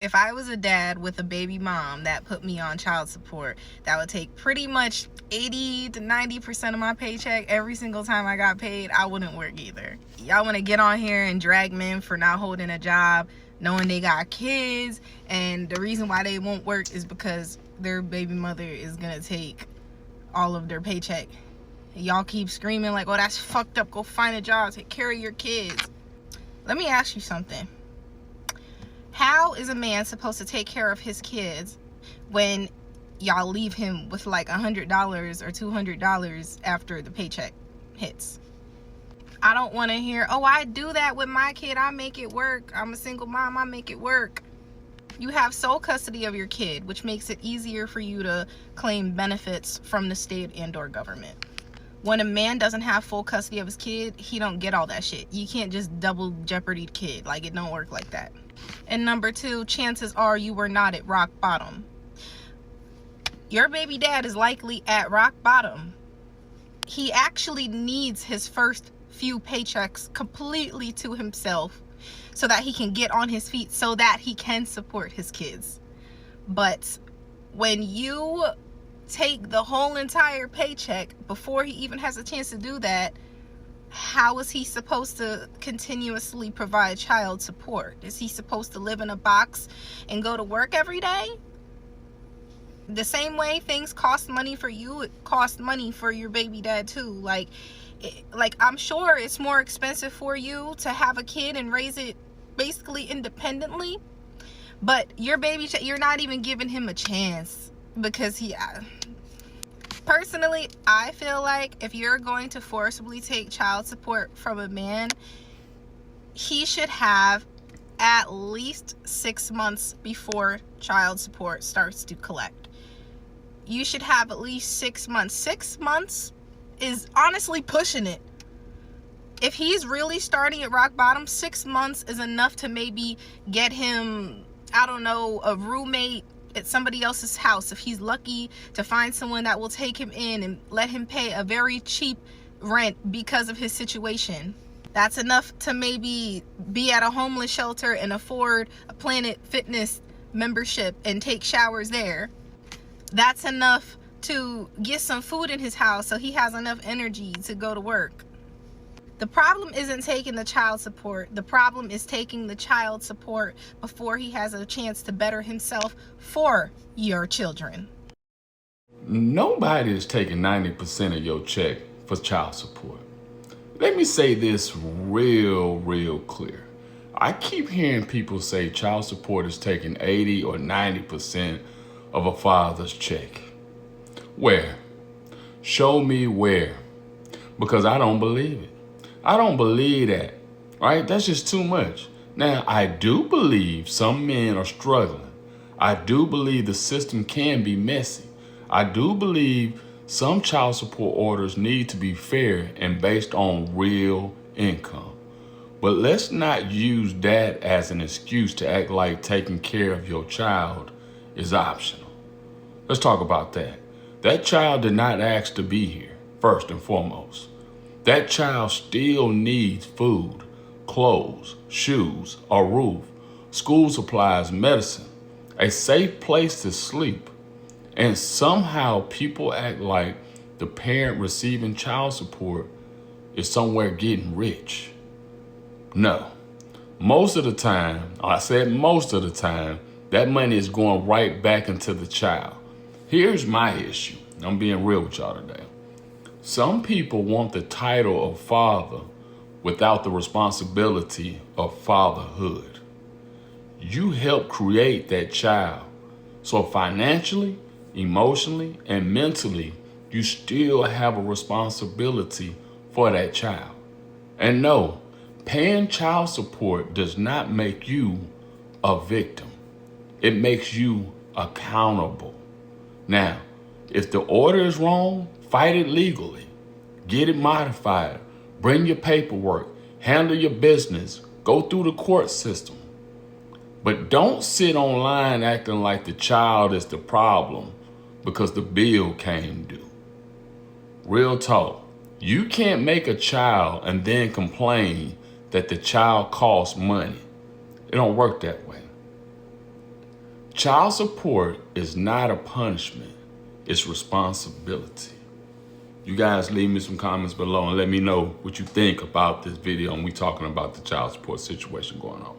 If I was a dad with a baby mom that put me on child support, that would take pretty much 80 to 90% of my paycheck every single time I got paid, I wouldn't work either. Y'all want to get on here and drag men for not holding a job, knowing they got kids, and the reason why they won't work is because their baby mother is going to take all of their paycheck. Y'all keep screaming like, oh, that's fucked up. Go find a job. Take care of your kids. Let me ask you something. How is a man supposed to take care of his kids when y'all leave him with like $100 or $200 after the paycheck hits? I don't want to hear, oh, I do that with my kid. I make it work. I'm a single mom. I make it work. You have sole custody of your kid, which makes it easier for you to claim benefits from the state and or government. When a man doesn't have full custody of his kid, he don't get all that shit. You can't just double jeopardy kid. Like, it don't work like that. And number two, chances are you were not at rock bottom. Your baby dad is likely at rock bottom. He actually needs his first few paychecks completely to himself so that he can get on his feet, so that he can support his kids. But when you take the whole entire paycheck before he even has a chance to do that, how is he supposed to continuously provide child support? Is he supposed to live in a box and go to work every day? The same way things cost money for you, it costs money for your baby dad too. Like I'm sure it's more expensive for you to have a kid and raise it basically independently, but your baby, you're not even giving him a chance because personally, I feel like if you're going to forcibly take child support from a man, he should have at least 6 months before child support starts to collect. You should have at least 6 months. 6 months is honestly pushing it. If he's really starting at rock bottom, 6 months is enough to maybe get him, I don't know, a roommate at somebody else's house, if he's lucky to find someone that will take him in and let him pay a very cheap rent because of his situation. That's enough to maybe be at a homeless shelter and afford a Planet Fitness membership and take showers there. That's enough to get some food in his house so he has enough energy to go to work. The problem isn't taking the child support. The problem is taking the child support before he has a chance to better himself for your children. Nobody is taking 90% of your check for child support. Let me say this real clear. I keep hearing people say child support is taking 80 or 90% of a father's check. Where? Show me where. Because I don't believe it. I don't believe that, right? That's just too much. Now, I do believe some men are struggling. I do believe the system can be messy. I do believe some child support orders need to be fair and based on real income. But let's not use that as an excuse to act like taking care of your child is optional. Let's talk about that. That child did not ask to be here, first and foremost. That child still needs food, clothes, shoes, a roof, school supplies, medicine, a safe place to sleep. And somehow people act like the parent receiving child support is somewhere getting rich. No. Most of the time, I said most of the time, that money is going right back into the child. Here's my issue. I'm being real with y'all today. Some people want the title of father without the responsibility of fatherhood. You help create that child. So financially, emotionally, and mentally, you still have a responsibility for that child. And no, paying child support does not make you a victim. It makes you accountable. Now, if the order is wrong, fight it legally. Get it modified. Bring your paperwork. Handle your business. Go through the court system. But don't sit online acting like the child is the problem because the bill came due. Real talk. You can't make a child and then complain that the child costs money. It don't work that way. Child support is not a punishment, it's responsibility. You guys leave me some comments below and let me know what you think about this video and we talking about the child support situation going on.